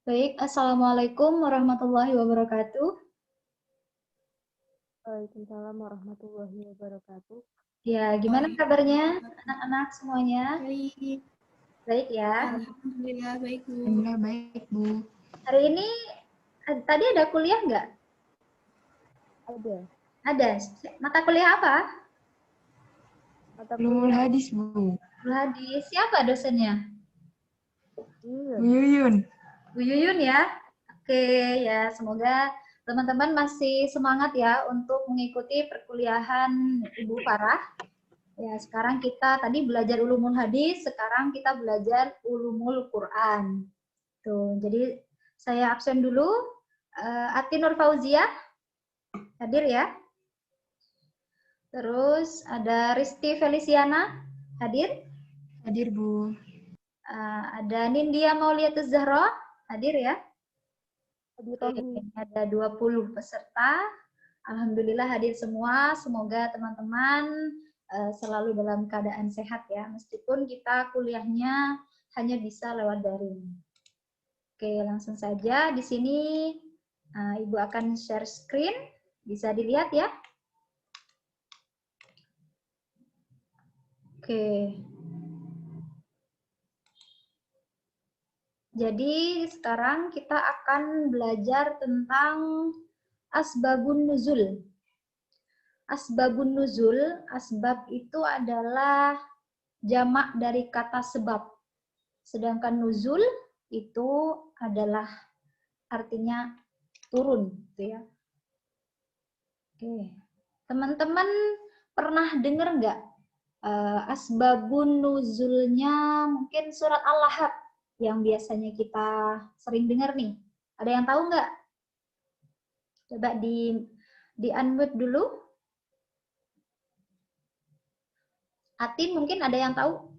Baik, Assalamualaikum warahmatullahi wabarakatuh. Waalaikumsalam warahmatullahi wabarakatuh. Ya, gimana kabarnya anak-anak semuanya? Baik. Baik ya. Alhamdulillah baik, Bu. Alhamdulillah baik, Bu. Hari ini tadi ada kuliah nggak? Ada. Ada. Mata kuliah apa? Mata Ulumul kuliah hadis, Bu. Hadis. Siapa dosennya? Bu Yuyun. Bu Yuyun ya. Oke, ya semoga teman-teman masih semangat ya untuk mengikuti perkuliahan Ibu Farah. Ya, sekarang kita tadi belajar ulumul hadis, sekarang kita belajar ulumul Quran. Tuh, jadi saya absen dulu. Ati Nur Fauzia hadir ya. Terus ada Risti Feliciana hadir. Hadir, Bu. Ada Nindya Mauliatus Zahra hadir ya. Hadir. Ada 20 peserta. Alhamdulillah hadir semua. Semoga teman-teman selalu dalam keadaan sehat ya, meskipun kita kuliahnya hanya bisa lewat daring. Oke, langsung saja di sini Ibu akan share screen, bisa dilihat ya. Oke. Jadi sekarang kita akan belajar tentang asbabun nuzul. Asbabun nuzul, asbab itu adalah jamak dari kata sebab. Sedangkan nuzul itu adalah artinya turun, gitu ya. Oke. Teman-teman pernah dengar nggak asbabun nuzulnya mungkin surat Al-Lahab yang biasanya kita sering dengar nih. Ada yang tahu nggak? Coba di unmute dulu. Atin mungkin ada yang tahu?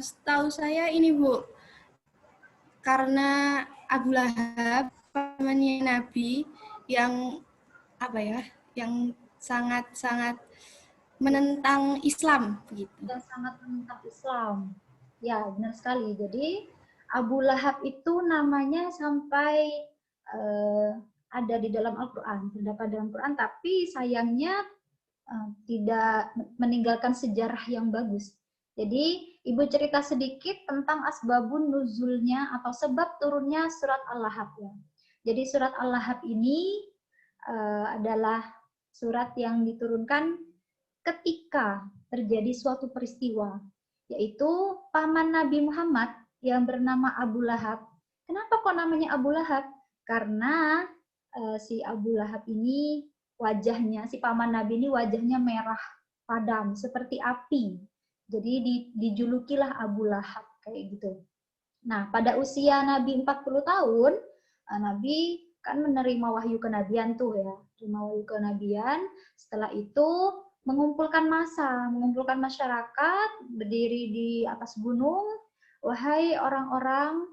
Setahu saya ini, Bu, karena Abu Lahab pamannya Nabi yang yang sangat-sangat menentang Islam begitu. Yang sangat menentang Islam. Ya, benar sekali. Jadi Abu Lahab itu namanya sampai ada di dalam Al-Quran, terdapat dalam Al-Quran, tapi sayangnya tidak meninggalkan sejarah yang bagus. Jadi, Ibu cerita sedikit tentang asbabun nuzulnya atau sebab turunnya surat Al-Lahab ya. Jadi surat Al-Lahab ini adalah surat yang diturunkan ketika terjadi suatu peristiwa, yaitu paman Nabi Muhammad yang bernama Abu Lahab. Kenapa kok namanya Abu Lahab? Karena si Abu Lahab ini wajahnya, si paman Nabi ini wajahnya merah padam seperti api. Jadi dijulukilah Abu Lahab kayak gitu. Nah, pada usia Nabi 40 tahun, Nabi kan menerima wahyu kenabian tuh ya. Terima wahyu kenabian, setelah itu mengumpulkan massa, mengumpulkan masyarakat, berdiri di atas gunung. Wahai orang-orang,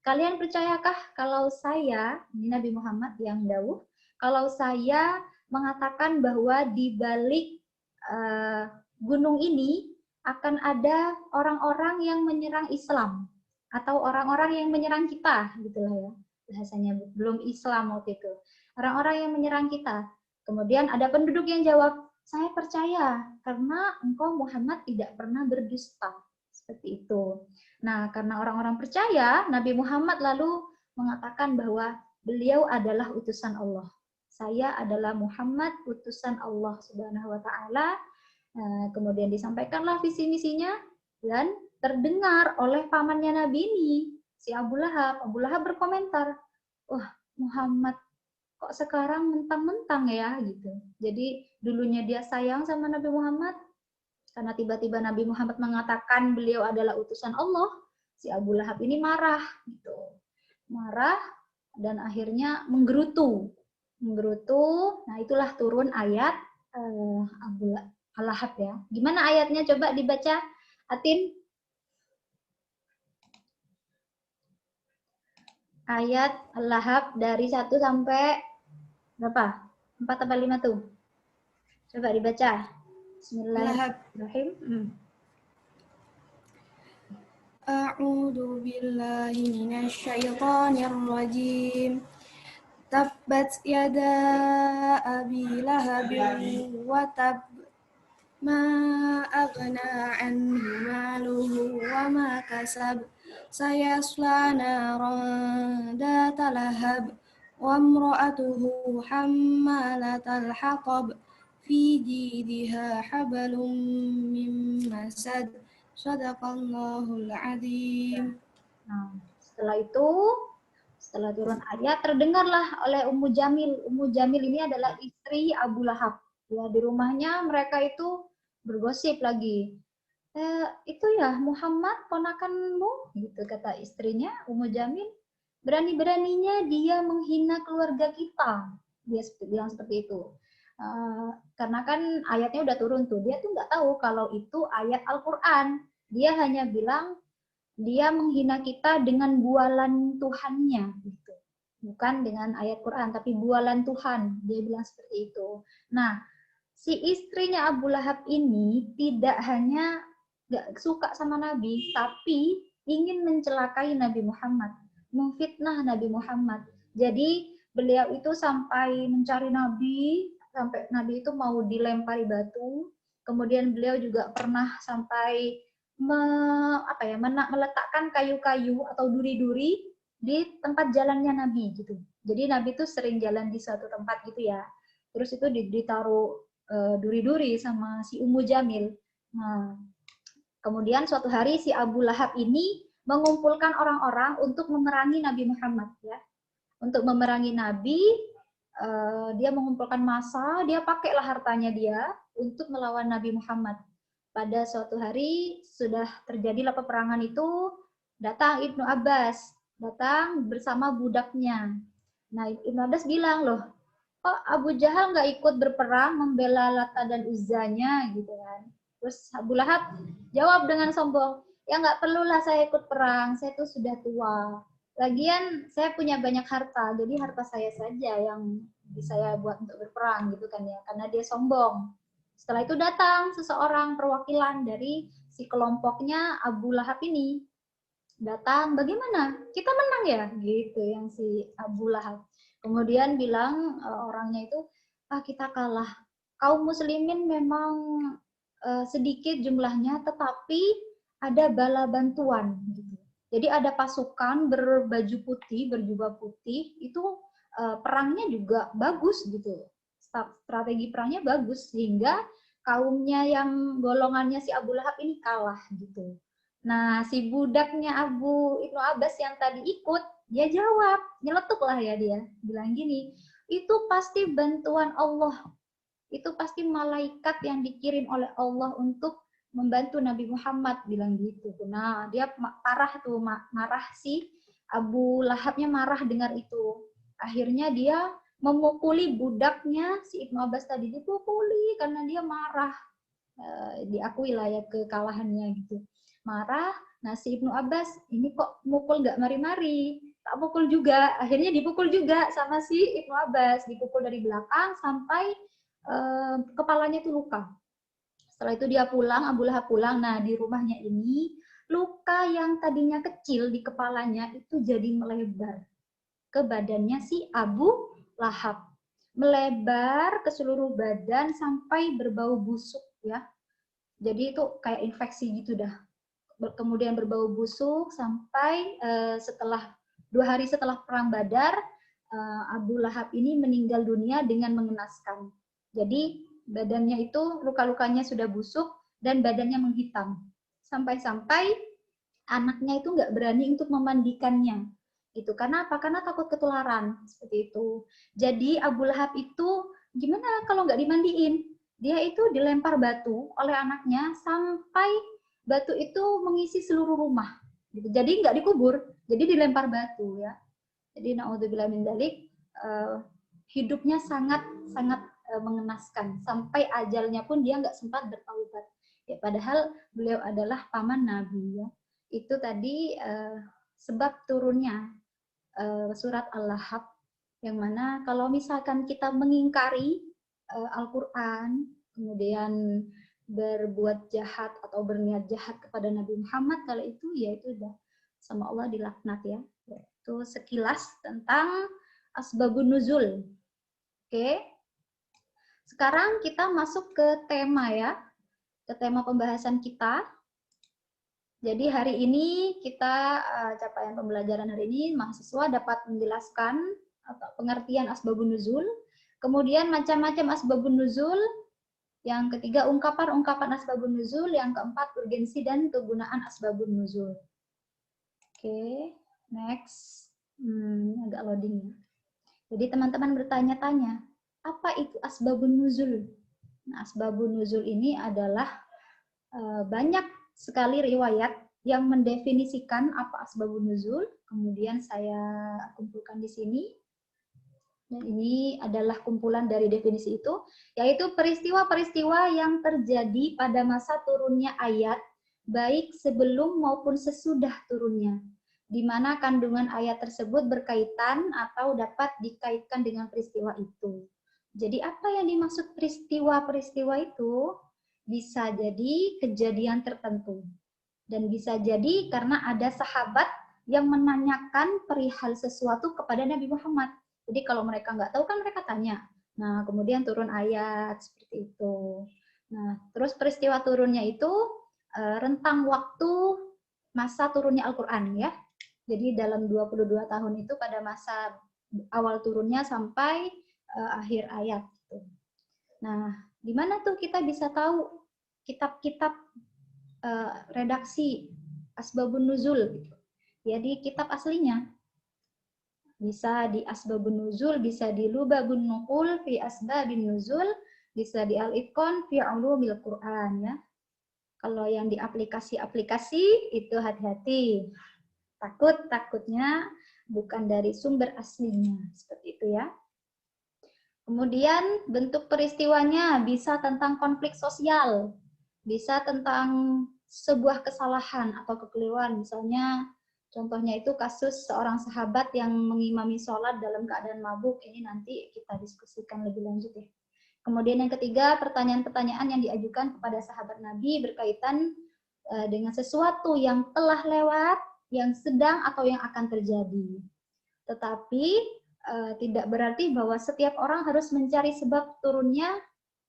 kalian percayakah kalau saya, ini Nabi Muhammad yang dawuh, kalau saya mengatakan bahwa di balik gunung ini akan ada orang-orang yang menyerang Islam atau orang-orang yang menyerang kita, gitulah ya bahasanya, belum Islam waktu itu. Orang-orang yang menyerang kita. Kemudian ada penduduk yang jawab, saya percaya karena engkau Muhammad tidak pernah berdusta. Seperti itu. Nah, karena orang-orang percaya, Nabi Muhammad lalu mengatakan bahwa beliau adalah utusan Allah. Saya adalah Muhammad, utusan Allah Subhanahu wa taala. Kemudian disampaikanlah visi misinya dan terdengar oleh pamannya Nabi ini, si Abu Lahab. Abu Lahab berkomentar, wah Muhammad kok sekarang mentang-mentang ya gitu. Jadi dulunya dia sayang sama Nabi Muhammad, karena tiba-tiba Nabi Muhammad mengatakan beliau adalah utusan Allah, si Abu Lahab ini marah gitu. Marah dan akhirnya menggerutu. Nah itulah turun ayat Abu Lahab ya. Gimana ayatnya? Coba dibaca, Atin. Ayat Al-Lahab dari 1 sampai berapa? 4 atau 5 tuh? Coba dibaca. Bismillahirrahmanirrahim. A'udzu billahi minasyaitonir rajim. Tabbat yada abi lahabin wa tab ma aghna anhu maluhu wa ma kasab sayasla naran data lahab wa imra'atuhu hammalatal hatab fi jidha hablum min masad. Shadaqallahul adzim. Nah, setelah turun ayat, terdengarlah oleh Ummu Jamil. Ummu Jamil ini adalah istri Abu Lahab. Ya, di rumahnya mereka itu bergosip lagi. Itu ya Muhammad ponakanmu, gitu kata istrinya Ummu Jamil. Berani-beraninya dia menghina keluarga kita. Dia bilang seperti itu. Karena kan ayatnya udah turun tuh. Dia tuh nggak tahu kalau itu ayat Al-Quran. Dia hanya bilang dia menghina kita dengan bualan Tuhannya, gitu. Bukan dengan ayat Quran, tapi bualan Tuhan. Dia bilang seperti itu. Nah, si istrinya Abu Lahab ini tidak hanya gak suka sama Nabi, tapi ingin mencelakai Nabi Muhammad, memfitnah Nabi Muhammad. Jadi beliau itu sampai mencari Nabi, sampai Nabi itu mau dilempari batu. Kemudian beliau juga pernah sampai meletakkan kayu-kayu atau duri-duri di tempat jalannya Nabi gitu. Jadi Nabi itu sering jalan di suatu tempat gitu ya. Terus itu ditaruh duri-duri sama si Ummu Jamil. Nah, kemudian suatu hari si Abu Lahab ini mengumpulkan orang-orang untuk memerangi Nabi Muhammad ya. Untuk memerangi Nabi, dia mengumpulkan massa, dia pakailah hartanya dia untuk melawan Nabi Muhammad. Pada suatu hari sudah terjadilah peperangan itu, datang Ibnu Abbas, datang bersama budaknya. Nah, Ibnu Abbas bilang, loh, kok Abu Jahal nggak ikut berperang membela Lata dan Uzzanya gitu kan. Terus Abu Lahab jawab dengan sombong, ya nggak perlulah saya ikut perang, saya tuh sudah tua. Lagian saya punya banyak harta, jadi harta saya saja yang bisa saya buat untuk berperang gitu kan ya, karena dia sombong. Setelah itu datang seseorang perwakilan dari si kelompoknya Abu Lahab ini. Datang, bagaimana? Kita menang ya? Gitu yang si Abu Lahab. Kemudian bilang orangnya itu, kita kalah. Kaum muslimin memang sedikit jumlahnya, tetapi ada bala bantuan. Gitu. Jadi ada pasukan berbaju putih, berjubah putih, itu perangnya juga bagus gitu. Strategi perangnya bagus, sehingga kaumnya yang golongannya si Abu Lahab ini kalah gitu. Nah, si budaknya Ibnu Abbas yang tadi ikut, dia jawab, nyeletuk lah ya dia, bilang gini, itu pasti bantuan Allah, itu pasti malaikat yang dikirim oleh Allah untuk membantu Nabi Muhammad, bilang gitu. Nah, dia marah tuh, marah si Abu Lahabnya marah dengar itu. Akhirnya dia memukuli budaknya si Ibnu Abbas tadi, dipukuli karena dia marah. Diakui lah ya kekalahannya gitu. Marah, nah si Ibnu Abbas ini kok mukul nggak mari-mari, tak pukul juga. Akhirnya dipukul juga sama si Ibnu Abbas, dipukul dari belakang sampai kepalanya itu luka. Setelah itu dia pulang, Abu Lahab pulang. Nah, di rumahnya ini luka yang tadinya kecil di kepalanya itu jadi melebar ke badannya si Abu Lahab. Melebar ke seluruh badan sampai berbau busuk ya. Jadi itu kayak infeksi gitu dah. Kemudian berbau busuk sampai setelah 2 hari setelah perang Badar, Abu Lahab ini meninggal dunia dengan mengenaskan. Jadi badannya itu luka-lukanya sudah busuk dan badannya menghitam. Sampai-sampai anaknya itu nggak berani untuk memandikannya. Itu karena apa? Karena takut ketularan seperti itu. Jadi Abu Lahab itu gimana kalau nggak dimandiin? Dia itu dilempar batu oleh anaknya sampai batu itu mengisi seluruh rumah. Gitu. Jadi nggak dikubur, jadi dilempar batu ya. Jadi naudzubillah min dzalik, hidupnya sangat mengenaskan. Sampai ajalnya pun dia nggak sempat bertaubat. Ya, padahal beliau adalah paman Nabi ya. Itu tadi sebab turunnya surat Al-Lahab, yang mana kalau misalkan kita mengingkari Al-Quran, kemudian berbuat jahat atau berniat jahat kepada Nabi Muhammad kala itu, ya itu udah sama Allah dilaknat ya. Itu sekilas tentang asbabun nuzul. Oke. Sekarang kita masuk ke tema ya. Ke tema pembahasan kita. Jadi hari ini kita capaian pembelajaran hari ini mahasiswa dapat menjelaskan atau pengertian asbabun nuzul, kemudian macam-macam asbabun nuzul, yang ketiga ungkapan-ungkapan asbabun nuzul, yang keempat urgensi dan kegunaan asbabun nuzul. Oke, next. Agak loading ya. Jadi teman-teman bertanya-tanya, apa itu asbabun nuzul? Nah, asbabun nuzul ini adalah banyak sekali riwayat yang mendefinisikan apa asbabun nuzul, kemudian saya kumpulkan di sini. Dan ini adalah kumpulan dari definisi itu, yaitu peristiwa-peristiwa yang terjadi pada masa turunnya ayat, baik sebelum maupun sesudah turunnya, di mana kandungan ayat tersebut berkaitan atau dapat dikaitkan dengan peristiwa itu. Jadi apa yang dimaksud peristiwa-peristiwa itu? Bisa jadi kejadian tertentu. Dan bisa jadi karena ada sahabat yang menanyakan perihal sesuatu kepada Nabi Muhammad. Jadi kalau mereka nggak tahu kan mereka tanya. Nah, kemudian turun ayat seperti itu. Nah, terus peristiwa turunnya itu rentang waktu masa turunnya Al-Quran ya. Jadi dalam 22 tahun itu pada masa awal turunnya sampai akhir ayat. Gitu. Nah, di mana tuh kita bisa tahu kitab-kitab redaksi asbabun nuzul gitu. Jadi kitab aslinya bisa di asbabun nuzul, bisa di lubabun nuqul fi asbabin nuzul, bisa di al-itqan fi ulumil Quran ya. Kalau yang di aplikasi-aplikasi itu hati-hati. Takutnya bukan dari sumber aslinya, seperti itu ya. Kemudian bentuk peristiwanya bisa tentang konflik sosial, bisa tentang sebuah kesalahan atau kekeliruan. Misalnya contohnya itu kasus seorang sahabat yang mengimami sholat dalam keadaan mabuk. Ini nanti kita diskusikan lebih lanjut ya. Kemudian yang ketiga, pertanyaan-pertanyaan yang diajukan kepada sahabat Nabi berkaitan dengan sesuatu yang telah lewat, yang sedang atau yang akan terjadi. Tetapi tidak berarti bahwa setiap orang harus mencari sebab turunnya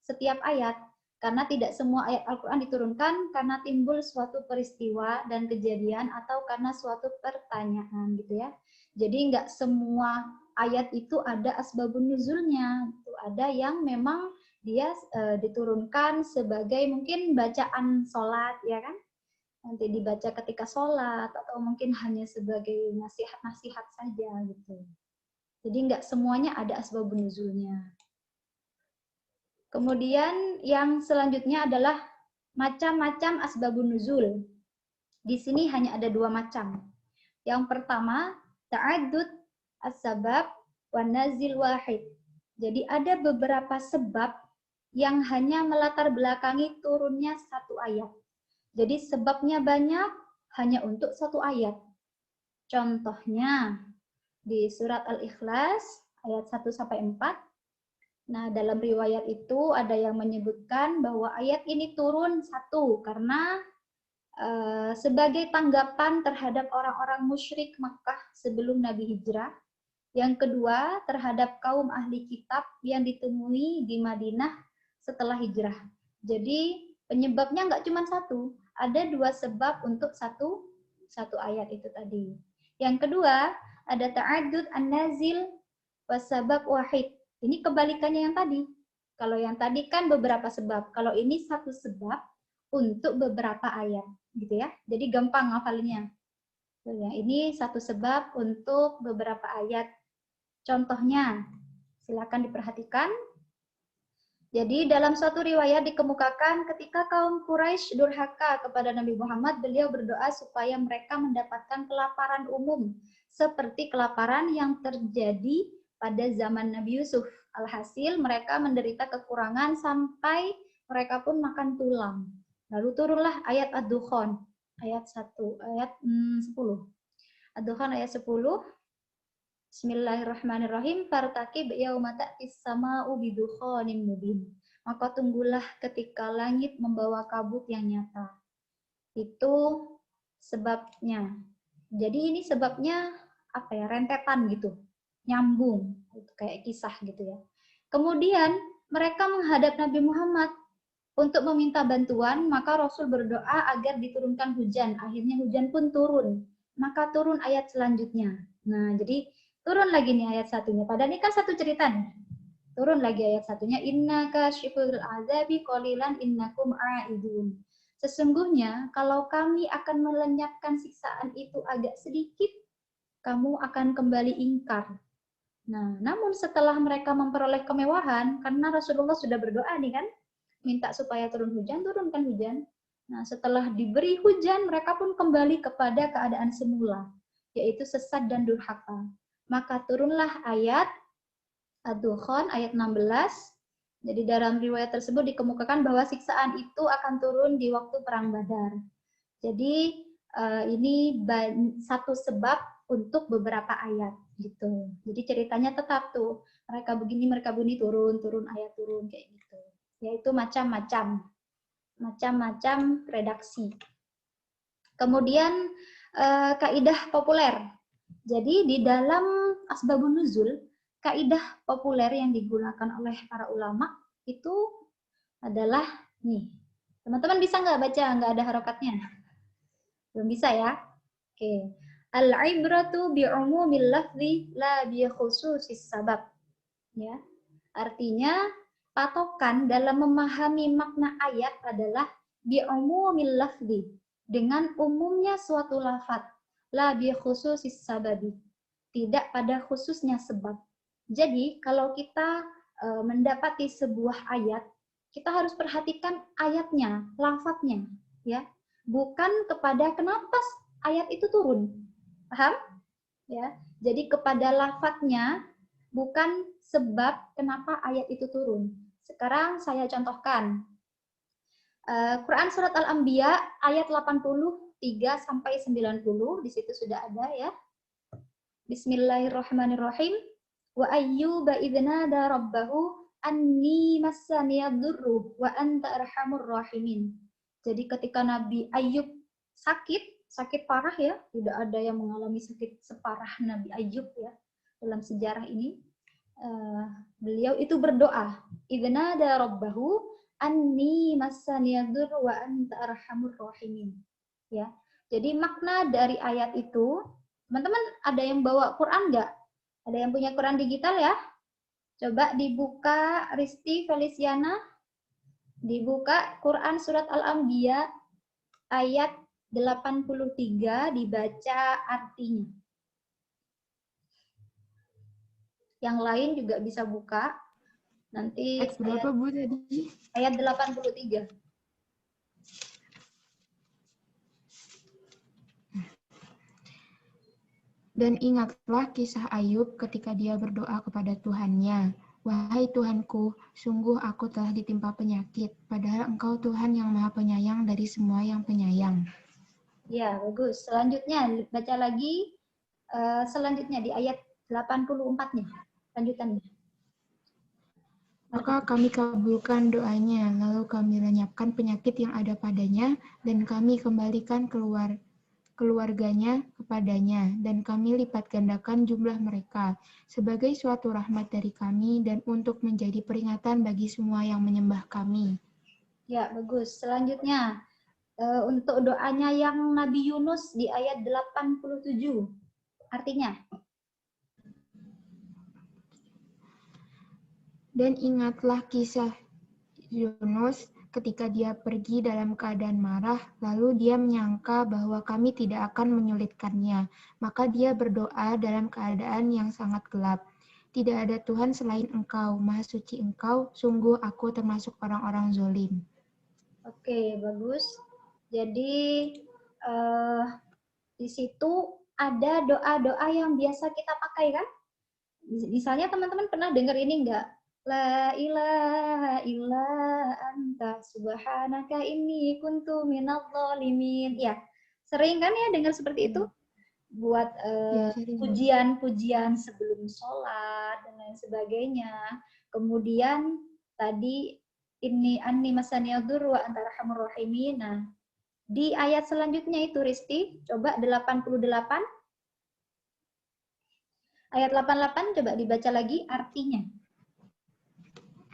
setiap ayat. Karena tidak semua ayat Al-Quran diturunkan karena timbul suatu peristiwa dan kejadian atau karena suatu pertanyaan gitu ya. Jadi nggak semua ayat itu ada asbabun nuzulnya. Ada yang memang dia diturunkan sebagai mungkin bacaan sholat ya kan. Nanti dibaca ketika sholat atau mungkin hanya sebagai nasihat-nasihat saja gitu. Jadi nggak semuanya ada asbabun nuzulnya. Kemudian yang selanjutnya adalah macam-macam asbabun nuzul. Di sini hanya ada 2 macam. Yang pertama, ta'addud as-sabab wa nazil wahid. Jadi ada beberapa sebab yang hanya melatar belakangi turunnya satu ayat. Jadi sebabnya banyak hanya untuk satu ayat. Contohnya di surat Al-Ikhlas ayat 1-4. Nah, dalam riwayat itu ada yang menyebutkan bahwa ayat ini turun satu karena sebagai tanggapan terhadap orang-orang musyrik Makkah sebelum Nabi Hijrah. Yang kedua, terhadap kaum ahli kitab yang ditemui di Madinah setelah hijrah. Jadi penyebabnya nggak cuma satu, ada 2 sebab untuk satu ayat itu tadi. Yang kedua, ada ta'addud an-nazil wasabab wahid. Ini kebalikannya yang tadi. Kalau yang tadi kan beberapa sebab, kalau ini satu sebab untuk beberapa ayat, gitu ya. Jadi gampang hafalinnya. Yang ini satu sebab untuk beberapa ayat. Contohnya, silakan diperhatikan. Jadi dalam suatu riwayat dikemukakan ketika kaum Quraisy durhaka kepada Nabi Muhammad, beliau berdoa supaya mereka mendapatkan kelaparan umum seperti kelaparan yang terjadi pada zaman Nabi Yusuf. Alhasil mereka menderita kekurangan sampai mereka pun makan tulang. Lalu turunlah ayat Ad-Dukhan, ayat 10. Ad-Dukhan ayat 10. Bismillahirrahmanirrahim. Fartaqib yauma ta'tis sama'u bidukhanin mubin. maka tunggulah ketika langit membawa kabut yang nyata. Itu sebabnya. Jadi ini sebabnya apa ya, rentetan gitu, nyambung, kayak kisah gitu ya. Kemudian mereka menghadap Nabi Muhammad untuk meminta bantuan, maka Rasul berdoa agar diturunkan hujan. Akhirnya hujan pun turun. Maka turun ayat selanjutnya. Nah, jadi turun lagi nih ayat satunya. Padahal ini kan satu cerita nih. Turun lagi ayat satunya. Inna kasyiful azabi qalilan innakum a'idun. Sesungguhnya kalau kami akan melenyapkan siksaan itu agak sedikit, kamu akan kembali ingkar. Nah, namun setelah mereka memperoleh kemewahan, karena Rasulullah sudah berdoa nih kan, minta supaya turunkan hujan. Nah, setelah diberi hujan, mereka pun kembali kepada keadaan semula, yaitu sesat dan durhaka. Maka turunlah ayat Ad-Dukhan, ayat 16. Jadi dalam riwayat tersebut dikemukakan bahwa siksaan itu akan turun di waktu Perang Badar. Jadi ini satu sebab untuk beberapa ayat gitu. Jadi ceritanya tetap tuh, mereka begini turun ayat turun kayak gitu. Yaitu macam-macam redaksi. Kemudian kaidah populer. Jadi di dalam asbabun nuzul, kaidah populer yang digunakan oleh para ulama itu adalah nih. Teman-teman bisa nggak baca, nggak ada harokatnya? Belum bisa ya? Oke. Al-ibratu bi'umumil lafzi la bi khususis sabab. Ya. Artinya patokan dalam memahami makna ayat adalah bi'umumil lafzi, dengan umumnya suatu lafaz, la bi khususis sababi, tidak pada khususnya sebab. Jadi kalau kita mendapati sebuah ayat, kita harus perhatikan ayatnya, lafadznya, ya, bukan kepada kenapa ayat itu turun, paham? Ya, jadi kepada lafadznya, bukan sebab kenapa ayat itu turun. Sekarang saya contohkan. Quran surat Al-Anbiya ayat 83 sampai 90, di situ sudah ada ya. Bismillahirrahmanirrahim. Wa ayyuba idnada rabbahu anni massaniyadurru wa anta arhamur rahimin. Jadi ketika Nabi Ayub sakit parah ya, tidak ada yang mengalami sakit separah Nabi Ayub ya dalam sejarah ini. Beliau itu berdoa, idnada rabbahu anni massaniyadurru wa anta arhamur rahimin. Ya. Jadi makna dari ayat itu, teman-teman ada yang bawa Quran nggak? Ada yang punya Quran digital ya? Coba dibuka, Risti Feliciana. Dibuka Quran surat Al-Anbiya ayat 83, dibaca artinya. Yang lain juga bisa buka. Nanti Ayat berapa, Bu, tadi? Ayat 83. Dan ingatlah kisah Ayub ketika dia berdoa kepada Tuhannya. Wahai Tuhanku, sungguh aku telah ditimpa penyakit, padahal Engkau Tuhan yang Maha Penyayang dari semua yang penyayang. Ya, bagus. Selanjutnya, baca lagi selanjutnya di ayat 84-nya. Lanjutannya. Maka kami kabulkan doanya, lalu kami lenyapkan penyakit yang ada padanya, dan kami kembalikan keluarganya kepadanya, dan kami lipat gandakan jumlah mereka, sebagai suatu rahmat dari kami, dan untuk menjadi peringatan bagi semua yang menyembah kami. Ya, bagus. Selanjutnya, untuk doanya yang Nabi Yunus di ayat 87. Artinya? Dan ingatlah kisah Yunus ketika dia pergi dalam keadaan marah, lalu dia menyangka bahwa kami tidak akan menyulitkannya. Maka dia berdoa dalam keadaan yang sangat gelap. Tidak ada Tuhan selain Engkau, Maha Suci Engkau, sungguh aku termasuk orang-orang zalim. Oke, bagus. Jadi di situ ada doa-doa yang biasa kita pakai kan? Misalnya teman-teman pernah dengar ini enggak? La ilaha illa anta subhanaka inni kuntu minadh dhalimin. Ya, sering kan ya dengar seperti itu? Buat pujian-pujian sebelum sholat dan lain sebagainya. Kemudian tadi inni anni masaniyaddur wa anta arhamur rahimin. Nah, di ayat selanjutnya itu Risti, coba 88. Ayat 88 coba dibaca lagi artinya.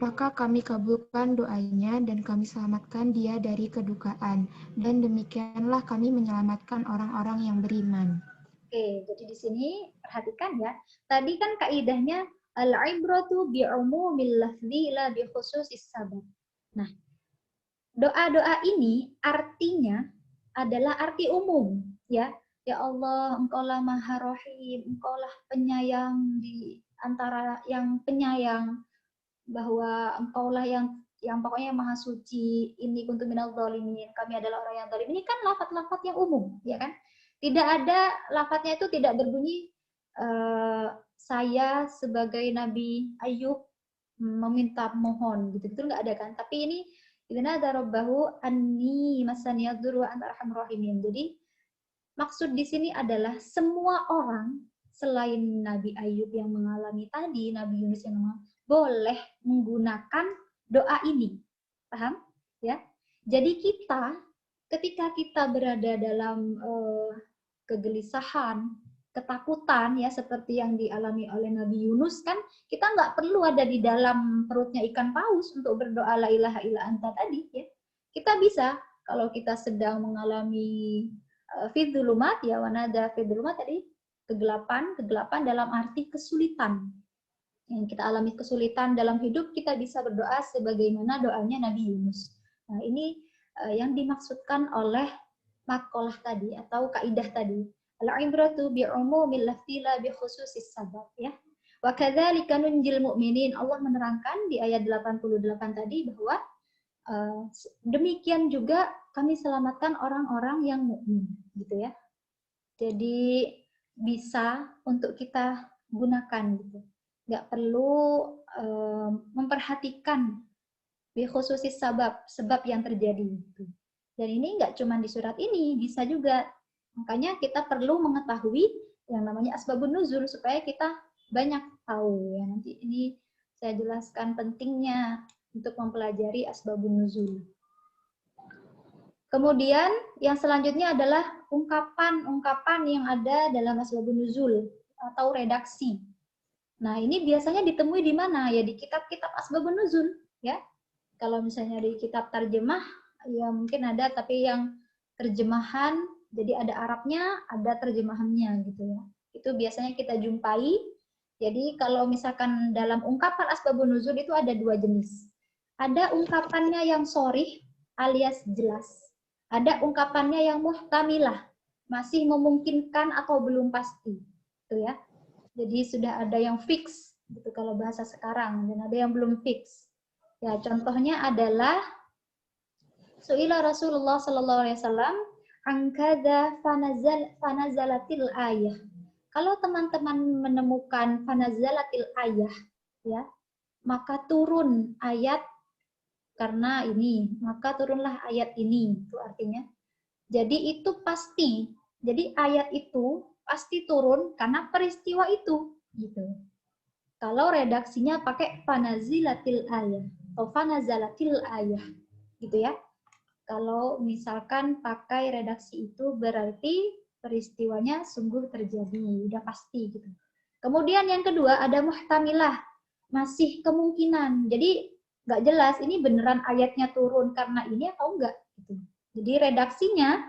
Maka kami kabulkan doanya dan kami selamatkan dia dari kedukaan. Dan demikianlah kami menyelamatkan orang-orang yang beriman. Oke, jadi di sini perhatikan ya. Tadi kan kaidahnya al-ibratu bi'umumil lafzi la bi khususis sabab. Nah, doa-doa ini artinya adalah arti umum, ya. Ya Allah, Engkaulah Maha Rahim, Engkaulah penyayang di antara yang penyayang, bahwa Engkaulah yang pokoknya Maha Suci, ini kuntu minal zalimin, kami adalah orang yang zalim. Ini kan lafaz-lafaz yang umum, ya kan? Tidak ada lafaznya itu tidak berbunyi saya sebagai Nabi Ayub meminta mohon gitu, itu nggak ada kan? Tapi ini idnada rabbahu anni masaniyaddur wa anta arhamur rahimin. Jadi maksud di sini adalah semua orang selain Nabi Ayub yang mengalami tadi, Nabi Yunus yang boleh menggunakan doa ini. Paham? Ya. Jadi kita ketika kita berada dalam kegelisahan, ketakutan ya seperti yang dialami oleh Nabi Yunus kan, kita nggak perlu ada di dalam perutnya ikan paus untuk berdoa la ilaha illa anta tadi ya. Kita bisa kalau kita sedang mengalami fidzulumat ya, wanada fidzulumat tadi kegelapan dalam arti kesulitan. Yang kita alami kesulitan dalam hidup, kita bisa berdoa sebagaimana doanya Nabi Yunus. Nah, ini yang dimaksudkan oleh maqalah tadi atau kaidah tadi. Al-ibratu bi'umumil lafzi la bi khususis sabab ya. Wa kadzalika nunjil mu'minin. Allah menerangkan di ayat 88 tadi bahwa demikian juga kami selamatkan orang-orang yang mukmin gitu ya. Jadi bisa untuk kita gunakan gitu. Nggak perlu memperhatikan bi khususis sebab yang terjadi gitu. Dan ini nggak cuma di surat ini, bisa juga. Makanya kita perlu mengetahui yang namanya asbabun nuzul supaya kita banyak tahu ya. Nanti ini saya jelaskan pentingnya untuk mempelajari asbabun nuzul. Kemudian yang selanjutnya adalah ungkapan-ungkapan yang ada dalam asbabun nuzul atau redaksi. Nah, ini biasanya ditemui di mana? Ya di kitab-kitab asbabun nuzul ya. Kalau misalnya di kitab terjemah ya mungkin ada, tapi yang terjemahan jadi ada Arabnya, ada terjemahannya gitu ya. Itu biasanya kita jumpai. Jadi kalau misalkan dalam ungkapan asbabun nuzul itu ada dua jenis. Ada ungkapannya yang sharih alias jelas. Ada ungkapannya yang muhtamilah, masih memungkinkan atau belum pasti. Gitu ya. Jadi sudah ada yang fix gitu kalau bahasa sekarang, dan ada yang belum fix. Ya, contohnya adalah Su'ila Rasulullah sallallahu alaihi wasallam angkada fanazalatil ayah. Kalau teman-teman menemukan fanazalatil ayah ya, maka turun ayat karena ini, maka turunlah ayat ini, itu artinya. Jadi itu pasti. Jadi ayat itu pasti turun karena peristiwa itu gitu. Kalau redaksinya pakai fanazilatil ayah atau fanazalatil ayah gitu ya. Kalau misalkan pakai redaksi itu berarti peristiwanya sungguh terjadi, udah pasti gitu. Kemudian yang kedua ada muhtamilah, masih kemungkinan. Jadi nggak jelas ini beneran ayatnya turun karena ini atau enggak gitu. Jadi redaksinya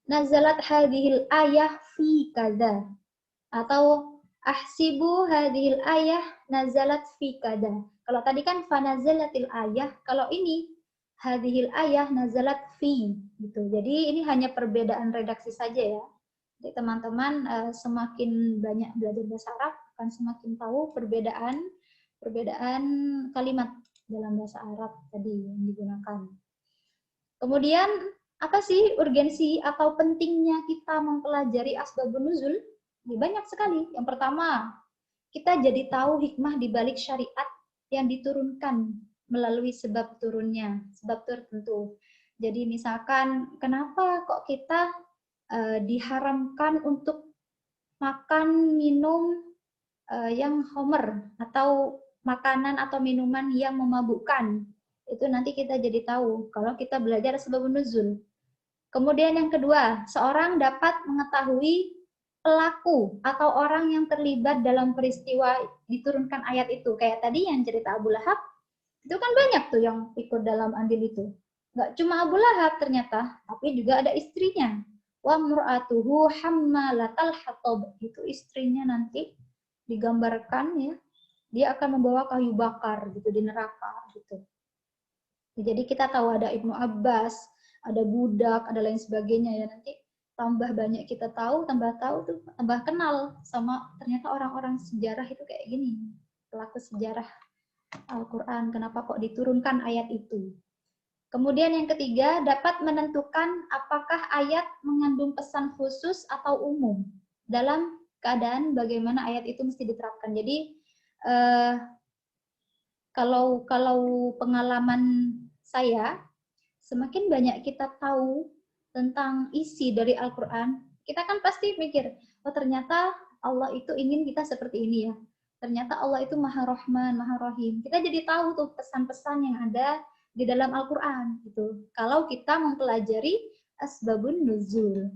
nazalat hadhil ayah fi kadza atau ahsibu hadhil ayah nazalat fi kadza. Kalau tadi kan fanazalatil ayah, kalau ini hadhil ayah nazalat fi gitu. Jadi ini hanya perbedaan redaksi saja ya. Jadi teman-teman semakin banyak belajar bahasa Arab akan semakin tahu perbedaan kalimat dalam bahasa Arab tadi yang digunakan. Kemudian apa sih urgensi atau pentingnya kita mempelajari asbabun nuzul? Ya, banyak sekali. Yang pertama, kita jadi tahu hikmah di balik syariat yang diturunkan melalui sebab turunnya, sebab tertentu. Jadi misalkan kenapa kok kita diharamkan untuk makan minum yang homer atau makanan atau minuman yang memabukkan. Itu nanti kita jadi tahu kalau kita belajar asbabun nuzul. Kemudian yang kedua, seorang dapat mengetahui pelaku atau orang yang terlibat dalam peristiwa diturunkan ayat itu. Kayak tadi yang cerita Abu Lahab, itu kan banyak tuh yang ikut dalam andil itu. Nggak cuma Abu Lahab ternyata, tapi juga ada istrinya. Wa mur'atuhu hammalatal hatab. Itu istrinya nanti digambarkan ya, dia akan membawa kayu bakar gitu di neraka gitu. Jadi kita tahu ada Ibnu Abbas, ada budak, ada lain sebagainya ya. Nanti tambah banyak kita tahu, tambah tuh, tambah kenal sama ternyata orang-orang sejarah itu kayak gini. Pelaku sejarah Al-Quran, kenapa kok diturunkan ayat itu. Kemudian yang ketiga, dapat menentukan apakah ayat mengandung pesan khusus atau umum dalam keadaan bagaimana ayat itu mesti diterapkan. Jadi kalau pengalaman saya, semakin banyak kita tahu tentang isi dari Al-Quran, kita kan pasti mikir, oh ternyata Allah itu ingin kita seperti ini ya. Ternyata Allah itu Maha Rahman, Maha Rahim. Kita jadi tahu tuh pesan-pesan yang ada di dalam Al-Quran gitu. Kalau kita mempelajari asbabun nuzul.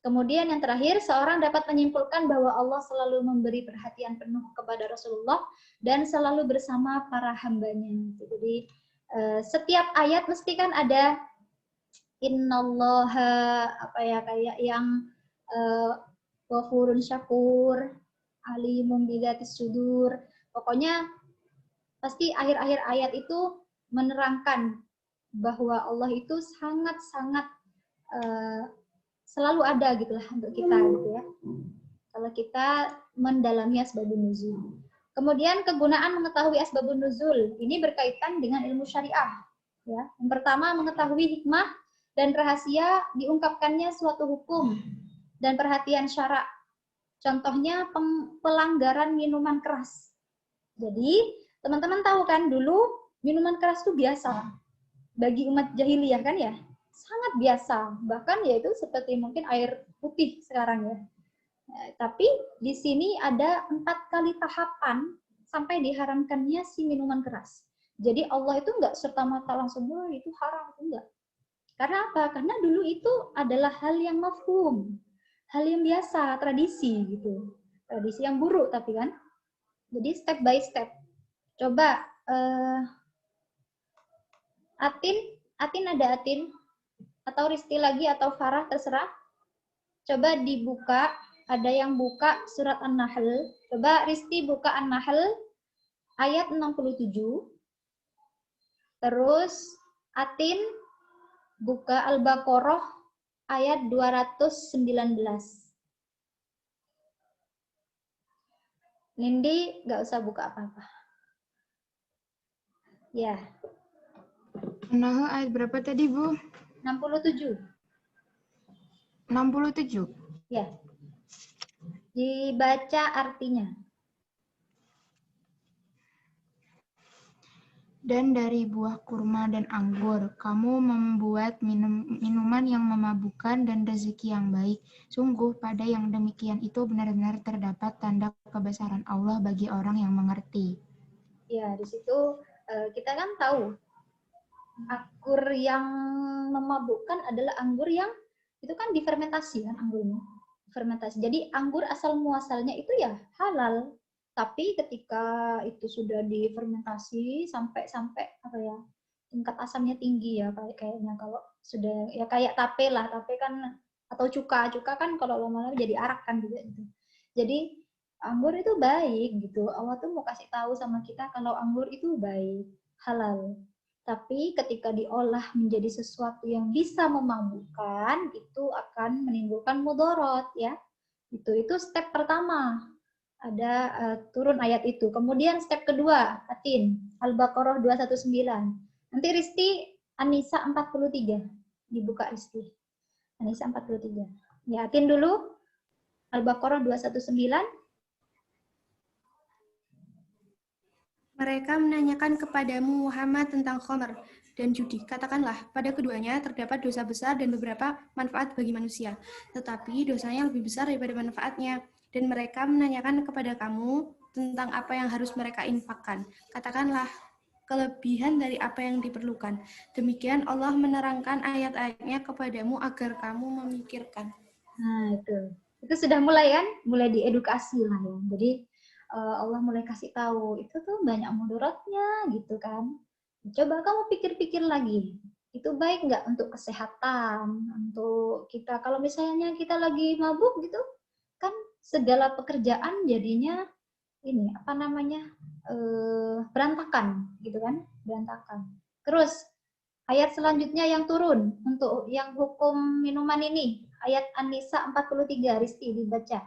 Kemudian yang terakhir, seorang dapat menyimpulkan bahwa Allah selalu memberi perhatian penuh kepada Rasulullah dan selalu bersama para hambanya. Jadi setiap ayat mesti kan ada innallaha apa ya, kayak yang ghafurun syakur, alimun bidzatis sudur. Pokoknya pasti akhir-akhir ayat itu menerangkan bahwa Allah itu sangat-sangat selalu ada gitu lah untuk kita gitu ya. Kalau kita mendalami asbabun nuzul. Kemudian kegunaan mengetahui asbabun nuzul ini berkaitan dengan ilmu syariah. Ya, yang pertama mengetahui hikmah dan rahasia diungkapkannya suatu hukum dan perhatian syarak. Contohnya pelanggaran minuman keras. Jadi teman-teman tahu kan dulu minuman keras itu biasa bagi umat jahiliyah kan ya, sangat biasa. Bahkan yaitu seperti mungkin air putih sekarang ya. Tapi di sini ada 4 kali tahapan sampai diharamkannya si minuman keras. Jadi Allah itu enggak serta-merta langsung itu haram, enggak. Karena apa? Karena dulu itu adalah hal yang mafhum, hal yang biasa, tradisi gitu. Tradisi yang buruk tapi kan. Jadi step by step. Coba Atin ada Atin atau Risti lagi atau Farah terserah. Coba dibuka, ada yang buka surat An-Nahl. Coba Risti buka An-Nahl ayat 67. Terus Atin buka Al-Baqarah ayat 219. Nindi nggak usah buka apa-apa. Ya. Nah, ayat berapa tadi, Bu? 67. 67. Ya. Dibaca artinya. Dan dari buah kurma dan anggur, kamu membuat minuman yang memabukkan dan rezeki yang baik. Sungguh pada yang demikian itu benar-benar terdapat tanda kebesaran Allah bagi orang yang mengerti. Ya, di situ kita kan tahu anggur yang memabukkan adalah anggur yang itu kan difermentasi kan anggurnya. Fermentasi. Jadi anggur asal muasalnya itu ya halal. Tapi ketika itu sudah difermentasi sampai apa ya, tingkat asamnya tinggi ya kayaknya, kalau sudah ya kayak tape lah, tape kan atau cuka kan kalau lama-lama jadi arak kan juga gitu. Jadi anggur itu baik gitu. Allah tuh mau kasih tahu sama kita kalau anggur itu baik, halal. Tapi ketika diolah menjadi sesuatu yang bisa memabukkan, itu akan menimbulkan mudarat ya. Itu step pertama. Ada turun ayat itu. Kemudian step kedua, Atin, Al-Baqarah 219. Nanti Risti An-Nisa 43. Dibuka Risti. An-Nisa 43. Ya, Atin dulu. Al-Baqarah 219. Mereka menanyakan kepadamu Muhammad tentang khamr dan judi. Katakanlah, pada keduanya terdapat dosa besar dan beberapa manfaat bagi manusia. Tetapi dosanya lebih besar daripada manfaatnya. Dan mereka menanyakan kepada kamu tentang apa yang harus mereka infakkan. Katakanlah, kelebihan dari apa yang diperlukan. Demikian Allah menerangkan ayat-ayatnya kepadamu agar kamu memikirkan. Nah, itu sudah mulai kan, mulai diedukasi lah ya. Jadi Allah mulai kasih tahu itu tuh banyak mudaratnya gitu kan. Coba kamu pikir-pikir lagi, itu baik nggak untuk kesehatan, untuk kita. Kalau misalnya kita lagi mabuk gitu, kan segala pekerjaan jadinya ini apa namanya berantakan gitu kan, berantakan. Terus ayat selanjutnya yang turun untuk yang hukum minuman ini, ayat An-Nisa 43, Rizky dibaca.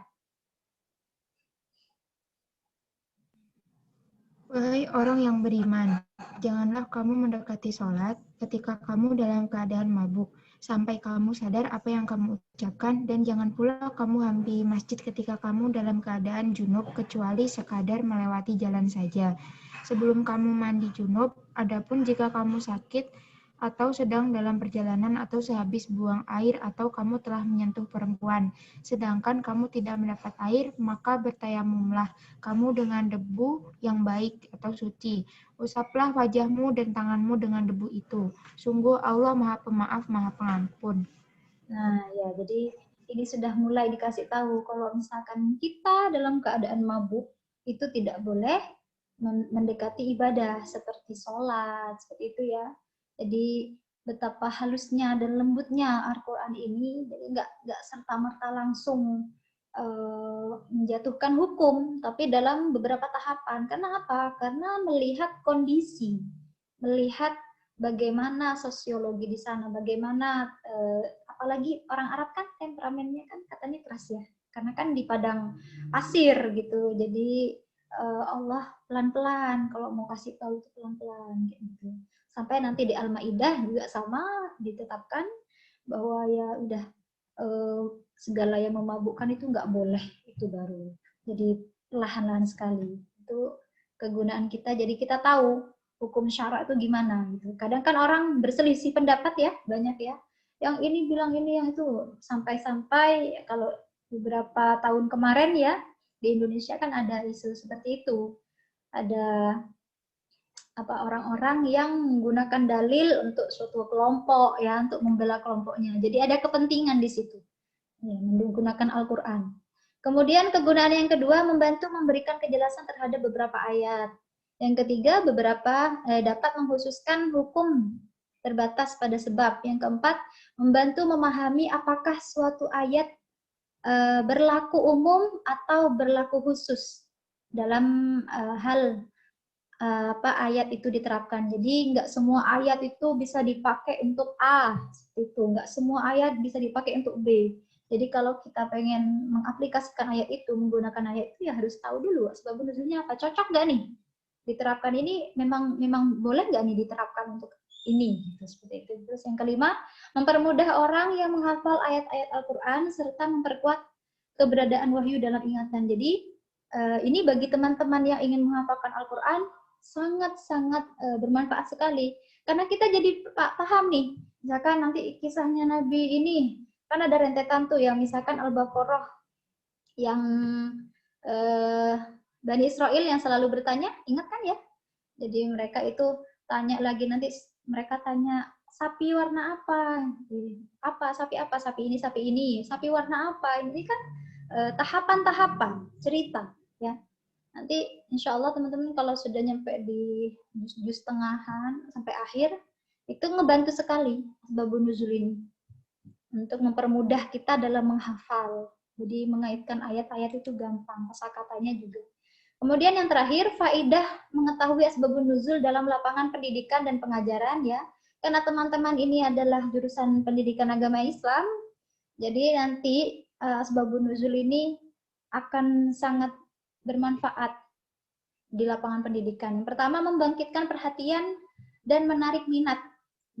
Wahai orang yang beriman, janganlah kamu mendekati sholat ketika kamu dalam keadaan mabuk, sampai kamu sadar apa yang kamu ucapkan, dan jangan pula kamu hampiri masjid ketika kamu dalam keadaan junub, kecuali sekadar melewati jalan saja. Sebelum kamu mandi junub, adapun jika kamu sakit, atau sedang dalam perjalanan, atau sehabis buang air, atau kamu telah menyentuh perempuan, sedangkan kamu tidak mendapat air, maka bertayamumlah kamu dengan debu yang baik atau suci. Usaplah wajahmu dan tanganmu dengan debu itu. Sungguh Allah Maha Pemaaf, Maha Pengampun. Nah, ya, jadi ini sudah mulai dikasih tahu kalau misalkan kita dalam keadaan mabuk, itu tidak boleh mendekati ibadah seperti sholat, seperti itu ya. Jadi betapa halusnya dan lembutnya Al-Quran ini, jadi nggak serta-merta langsung menjatuhkan hukum, tapi dalam beberapa tahapan. Karena apa? Karena melihat kondisi, melihat bagaimana sosiologi di sana, bagaimana apalagi orang Arab kan temperamennya kan katanya keras ya, karena kan di padang pasir gitu. Jadi Allah pelan-pelan kalau mau kasih tahu itu pelan-pelan gitu. Sampai nanti di Al-Maidah juga sama ditetapkan bahwa ya udah segala yang memabukkan itu nggak boleh, itu baru. Jadi perlahan-lahan sekali. Itu kegunaan kita, jadi kita tahu hukum syara itu gimana gitu. Kadang kan orang berselisih pendapat ya, banyak ya. Yang ini bilang ini, yang itu. Sampai-sampai kalau beberapa tahun kemarin ya, di Indonesia kan ada isu seperti itu. Ada orang-orang yang menggunakan dalil untuk suatu kelompok ya, untuk membela kelompoknya. Jadi ada kepentingan di situ. Ya, menggunakan Al-Qur'an. Kemudian kegunaan yang kedua, membantu memberikan kejelasan terhadap beberapa ayat. Yang ketiga, beberapa dapat mengkhususkan hukum terbatas pada sebab. Yang keempat, membantu memahami apakah suatu ayat berlaku umum atau berlaku khusus dalam hal ayat itu diterapkan. Jadi nggak semua ayat itu bisa dipakai untuk A, itu nggak semua ayat bisa dipakai untuk B. Jadi kalau kita pengen mengaplikasikan ayat itu, menggunakan ayat itu ya harus tahu dulu sebab nuzulnya apa, cocok nggak nih diterapkan ini, memang boleh nggak nih diterapkan untuk ini, gitu, seperti itu. Terus yang kelima, mempermudah orang yang menghafal ayat-ayat Al-Quran serta memperkuat keberadaan wahyu dalam ingatan. Jadi ini bagi teman-teman yang ingin menghafalkan Al-Quran sangat-sangat bermanfaat sekali. Karena kita jadi paham nih, misalkan nanti kisahnya Nabi ini, kan ada rentetan tuh yang misalkan Al-Baqarah yang Bani Israel yang selalu bertanya, ingat kan ya? Jadi mereka itu tanya lagi, nanti mereka tanya, sapi warna apa? Sapi apa? Sapi ini, sapi ini. Sapi warna apa? Ini kan tahapan-tahapan cerita ya. Nanti insya Allah teman-teman kalau sudah nyampe di juz tengahan sampai akhir, itu ngebantu sekali asbabun nuzul ini untuk mempermudah kita dalam menghafal. Jadi mengaitkan ayat-ayat itu gampang, kosakatanya juga. Kemudian yang terakhir, faidah mengetahui asbabun nuzul dalam lapangan pendidikan dan pengajaran ya. Karena teman-teman ini adalah jurusan pendidikan agama Islam, jadi nanti asbabun nuzul ini akan sangat bermanfaat di lapangan pendidikan. Pertama, membangkitkan perhatian dan menarik minat.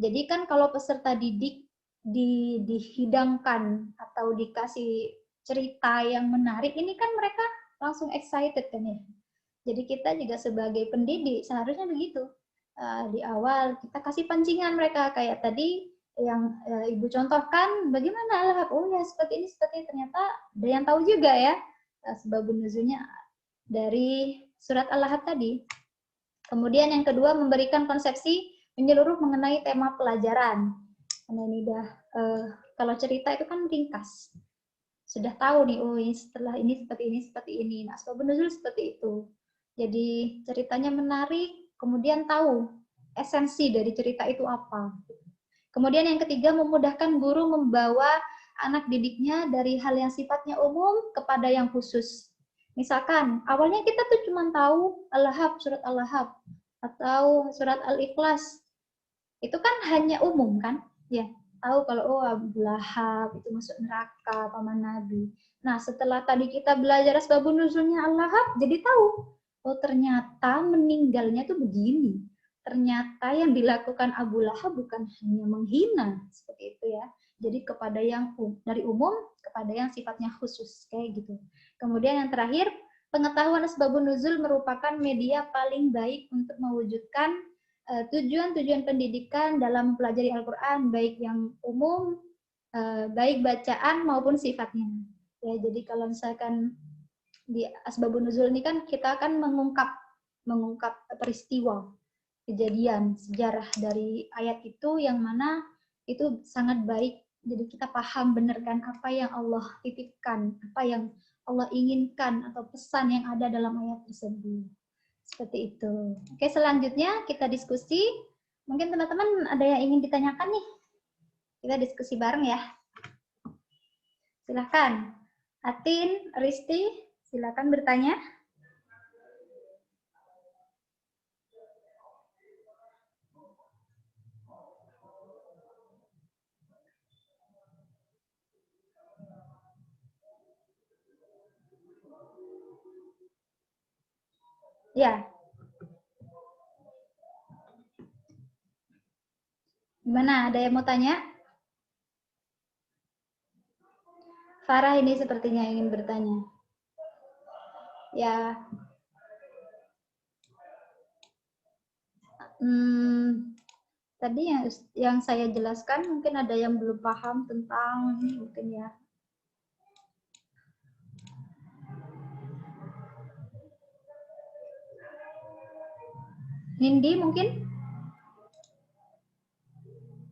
Jadi kan kalau peserta didik dihidangkan atau dikasih cerita yang menarik, ini kan mereka langsung excited kan ya. Jadi kita juga sebagai pendidik seharusnya begitu. Di awal kita kasih pancingan mereka, kayak tadi yang Ibu contohkan, bagaimana Al-Lahab? Oh ya seperti ini, ternyata ada yang tahu juga ya sebabun nuzulnya dari surat Al-Lahab tadi. Kemudian yang kedua, memberikan konsepsi menyeluruh mengenai tema pelajaran. Karena ini kalau cerita itu kan ringkas. Sudah tahu nih, oh ini setelah ini seperti ini. Nah, asbabun nuzul seperti itu. Jadi ceritanya menarik, kemudian tahu esensi dari cerita itu apa. Kemudian yang ketiga, memudahkan guru membawa anak didiknya dari hal yang sifatnya umum kepada yang khusus. Misalkan, awalnya kita tuh cuma tahu Al-Lahab, surat Al-Lahab, atau surat Al-Ikhlas. Itu kan hanya umum kan? Ya, tahu kalau oh Abu Lahab itu masuk neraka, paman Nabi. Nah, setelah tadi kita belajar asbabun nuzulnya Al-Lahab, jadi tahu. Oh, ternyata meninggalnya tuh begini. Ternyata yang dilakukan Abu Lahab bukan hanya menghina, seperti itu ya. Jadi kepada yang dari umum kepada yang sifatnya khusus, kayak gitu. Kemudian yang terakhir, pengetahuan asbabun nuzul merupakan media paling baik untuk mewujudkan tujuan-tujuan pendidikan dalam mempelajari Al-Quran, baik yang umum, baik bacaan maupun sifatnya. Ya, jadi kalau misalkan di asbabun nuzul ini kan kita akan mengungkap peristiwa, kejadian, sejarah dari ayat itu yang mana itu sangat baik. Jadi kita paham benar kan apa yang Allah titipkan, apa yang Allah inginkan atau pesan yang ada dalam ayat tersebut. Seperti itu. Oke, selanjutnya kita diskusi. Mungkin teman-teman ada yang ingin ditanyakan nih. Kita diskusi bareng ya. Silahkan. Atin, Risti, silahkan bertanya. Ya. Gimana? Ada yang mau tanya? Farah ini sepertinya ingin bertanya. Ya. Tadi yang saya jelaskan mungkin ada yang belum paham tentang ini mungkin ya. Nindi mungkin?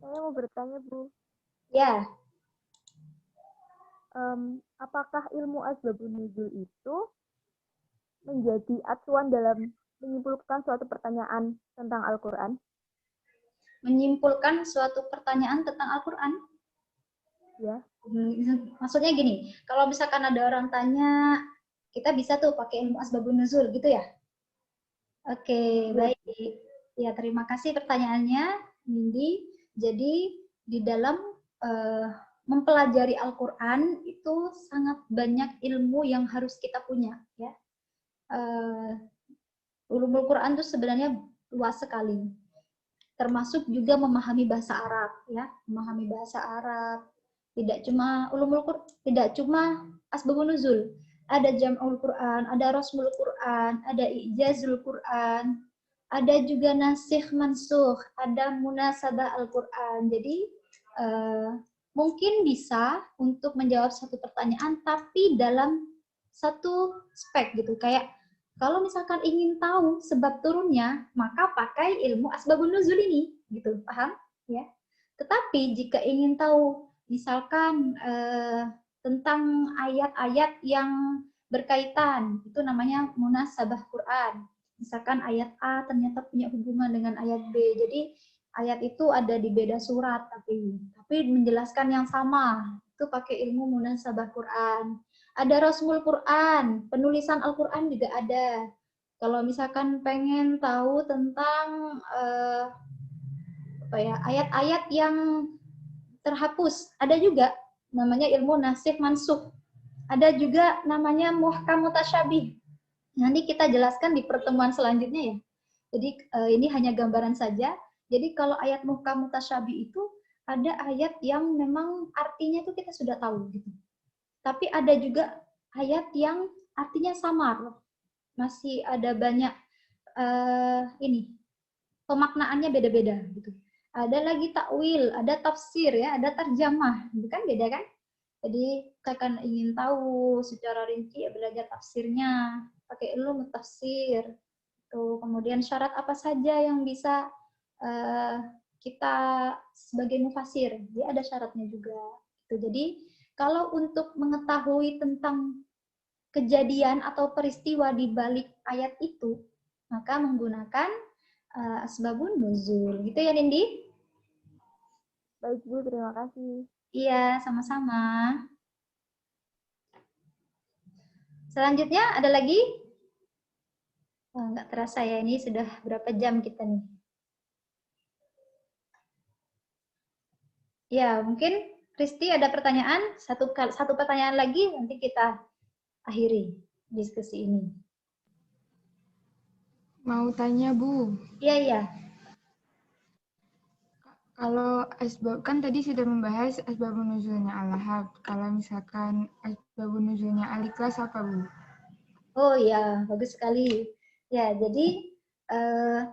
Saya mau bertanya, Bu. Ya. Apakah ilmu asbabun nuzul itu menjadi acuan dalam menyimpulkan suatu pertanyaan tentang Al-Quran? Menyimpulkan suatu pertanyaan tentang Al-Quran? Ya. Maksudnya gini, kalau misalkan ada orang tanya, kita bisa tuh pakai ilmu asbabun nuzul gitu ya? Oke, baik. Ya, terima kasih pertanyaannya, Nindi. Jadi, di dalam mempelajari Al-Quran itu sangat banyak ilmu yang harus kita punya. Ya. Ulumul Quran itu sebenarnya luas sekali. Termasuk juga memahami bahasa Arab. Ya. Memahami bahasa Arab. Tidak cuma ulumul Quran, tidak cuma asbabun nuzul. Ada jam'ul Quran, ada rasmul Quran, ada ijazul Quran, ada juga nasikh mansukh, ada munasabah Al-Quran. Jadi mungkin bisa untuk menjawab satu pertanyaan, tapi dalam satu spek gitu. Kayak kalau misalkan ingin tahu sebab turunnya, maka pakai ilmu asbabun nuzul ini, gitu. Paham? Ya. Tetapi jika ingin tahu, misalkan tentang ayat-ayat yang berkaitan, itu namanya munasabah Quran. Misalkan ayat A ternyata punya hubungan dengan ayat B, jadi ayat itu ada di beda surat, tapi menjelaskan yang sama, itu pakai ilmu munasabah Quran. Ada rasmul Quran, penulisan Al-Quran juga ada. Kalau misalkan pengen tahu tentang ayat-ayat yang terhapus, ada juga namanya ilmu nasikh mansukh. Ada juga namanya muhkam mutasyabih. Nanti kita jelaskan di pertemuan selanjutnya ya. Jadi ini hanya gambaran saja. Jadi kalau ayat muhkam mutasyabih itu ada ayat yang memang artinya itu kita sudah tahu gitu. Tapi ada juga ayat yang artinya samar. Masih ada banyak pemaknaannya beda-beda gitu. Ada lagi takwil, ada tafsir ya, ada terjemah, itu kan beda kan? Jadi akan ingin tahu secara rinci ya belajar tafsirnya, pakai ilmu tafsir. Tuh, kemudian syarat apa saja yang bisa kita sebagai mufasir, dia ada syaratnya juga. Gitu. Jadi kalau untuk mengetahui tentang kejadian atau peristiwa di balik ayat itu, maka menggunakan asbabun nuzul. Gitu ya, Nindi? Baik, Bu. Terima kasih. Iya, sama-sama. Selanjutnya ada lagi? Oh, nggak terasa ya, ini sudah berapa jam kita nih? Ya, mungkin Kristi ada pertanyaan, satu pertanyaan lagi, nanti kita akhiri diskusi ini. Mau tanya, Bu. Iya, iya. Kalau asbab, kan tadi sudah membahas asbabun nuzulnya Al-Lahab. Kalau misalkan asbabun nuzulnya Al-Ikhlas apa, Bu? Oh ya, bagus sekali. Ya, jadi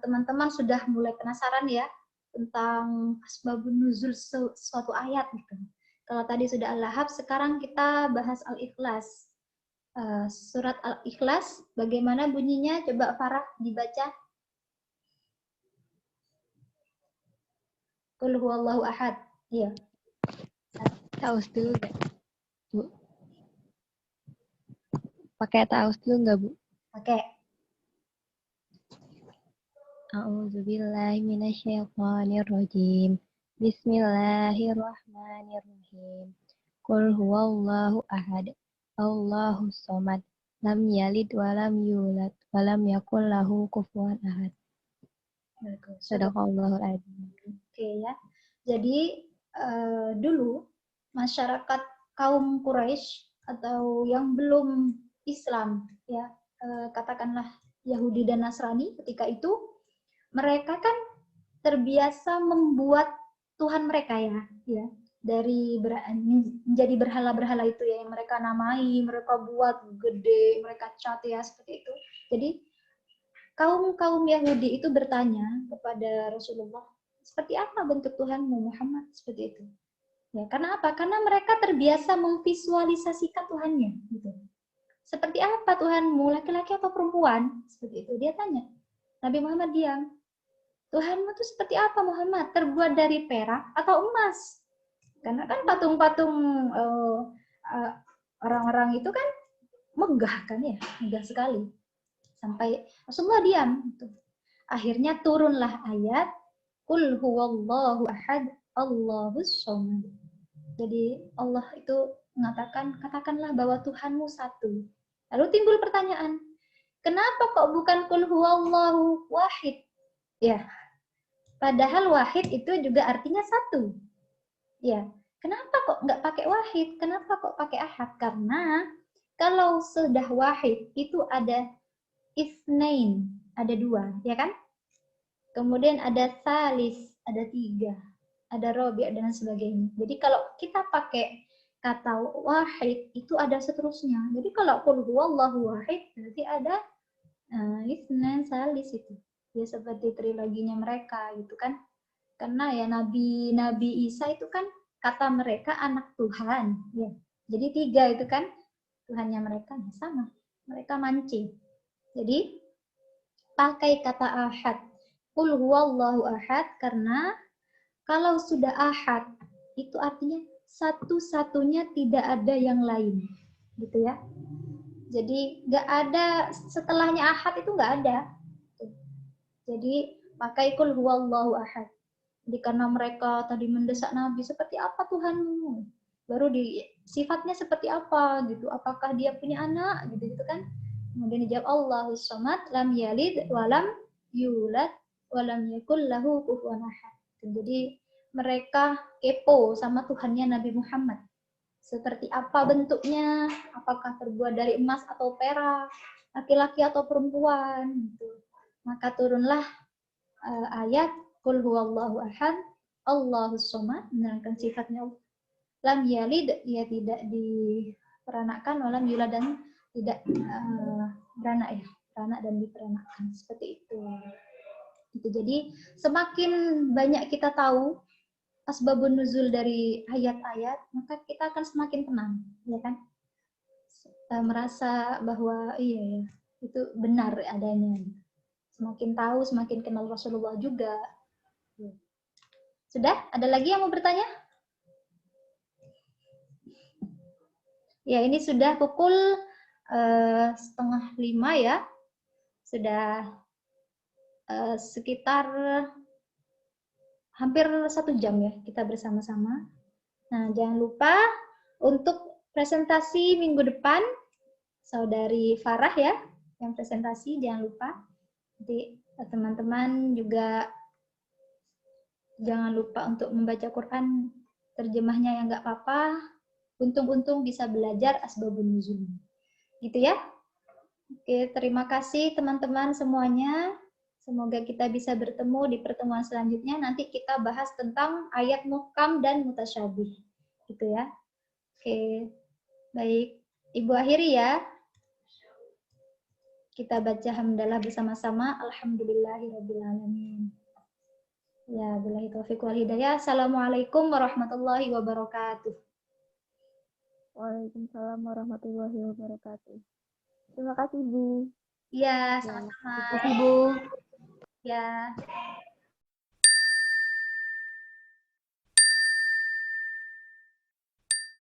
teman-teman sudah mulai penasaran ya tentang asbabun nuzul suatu ayat gitu. Kalau tadi sudah Al-Lahab, sekarang kita bahas Al-Ikhlas. Surat Al-Ikhlas, bagaimana bunyinya? Coba Farah dibaca. Qul huwallahu ahad. Iya. Ta'us dulu nggak, Bu? Pakai ta'us dulu nggak, Bu? Oke. A'udzubillahi minasyaitonirrajim. Bismillahirrahmanirrahim. Qul huwallahu ahad. Allahus somad. Lam yalid wa lam yulad wa lam yakul lahu kufuwan ahad. Sadaqallahul adzim. Oke ya. Jadi dulu masyarakat kaum Quraisy atau yang belum Islam ya, katakanlah Yahudi dan Nasrani, ketika itu mereka kan terbiasa membuat Tuhan mereka ya dari menjadi berhala-berhala itu ya, yang mereka namai, mereka buat gede, mereka cat ya, seperti itu. Jadi kaum Yahudi itu bertanya kepada Rasulullah, seperti apa bentuk Tuhanmu Muhammad, seperti itu. Ya, karena apa? Karena mereka terbiasa memvisualisasikan Tuhannya gitu. Seperti apa Tuhanmu, laki-laki atau perempuan? Seperti itu dia tanya. Nabi Muhammad diam. Tuhanmu itu seperti apa Muhammad? Terbuat dari perak atau emas? Karena kan patung-patung orang-orang itu kan megah kan ya, megah sekali. Sampai Rasulullah diam. Akhirnya turunlah ayat Qul huwallahu ahad, Allahus somad. Jadi Allah itu mengatakan, katakanlah bahwa Tuhanmu satu. Lalu timbul pertanyaan, kenapa kok bukan Qul huwallahu wahid? Ya, padahal wahid itu juga artinya satu. Ya, kenapa kok nggak pakai wahid? Kenapa kok pakai ahad? Karena kalau sudah wahid itu ada isnain, ada dua, ya kan? Kemudian ada salis, ada tiga, ada robi' dan sebagainya. Jadi kalau kita pakai kata wahid itu ada seterusnya. Jadi kalau qul huwallahu wahid berarti ada isnan salis itu. Ya seperti triloginya mereka gitu kan. Karena ya Nabi Isa itu kan kata mereka anak Tuhan, ya. Jadi tiga itu kan Tuhannya mereka sama. Mereka mancing. Jadi pakai kata ahad. Qul huwallahu ahad, karena kalau sudah ahad itu artinya satu-satunya, tidak ada yang lain, gitu ya. Jadi nggak ada setelahnya ahad, itu nggak ada. Jadi pakai qul huwallahu ahad. Jadi karena mereka tadi mendesak Nabi, seperti apa Tuhanmu? Baru sifatnya seperti apa gitu? Apakah dia punya anak gitu kan? Kemudian dijawab Allahus somad, lam yalid walam yulad walam yakul lahu kufuwan ahad. Jadi mereka kepo sama Tuhannya Nabi Muhammad. Seperti apa bentuknya? Apakah terbuat dari emas atau perak? Laki-laki atau perempuan? Gitu. Maka turunlah ayat Qul huwallahu ahad, Allahus somad, menerangkan sifatnya Allah. Lam yalid, ia tidak diperanakkan, walam yulad, dan tidak beranak ya, beranak dan diperanakkan, seperti itu. Gitu. Jadi semakin banyak kita tahu asbabun nuzul dari ayat-ayat, maka kita akan semakin tenang, ya kan? Merasa bahwa iya ya, itu benar adanya. semakin tahu, semakin kenal Rasulullah juga. Sudah? Ada lagi yang mau bertanya? Ya, ini sudah pukul 4:30 ya. Sudah sekitar hampir 1 jam ya kita bersama-sama. Nah, jangan lupa untuk presentasi minggu depan, Saudari Farah ya, yang presentasi, jangan lupa. Nanti teman-teman juga jangan lupa untuk membaca Quran, terjemahnya yang nggak apa-apa. Untung-untung bisa belajar asbabun nuzul. Gitu ya. Oke, terima kasih teman-teman semuanya. Semoga kita bisa bertemu di pertemuan selanjutnya. Nanti kita bahas tentang ayat muhkam dan mutasyabih. Gitu ya. Oke, baik. Ibu akhiri ya. Kita baca hamdalah bersama-sama. Alhamdulillahirrabbilalamin. Ya, billahi taufiq wal hidayah. Assalamualaikum warahmatullahi wabarakatuh. Waalaikumsalam warahmatullahi wabarakatuh. Terima kasih, Bu. Ya, Ya, sama-sama. Terima kasih, Bu. Ya.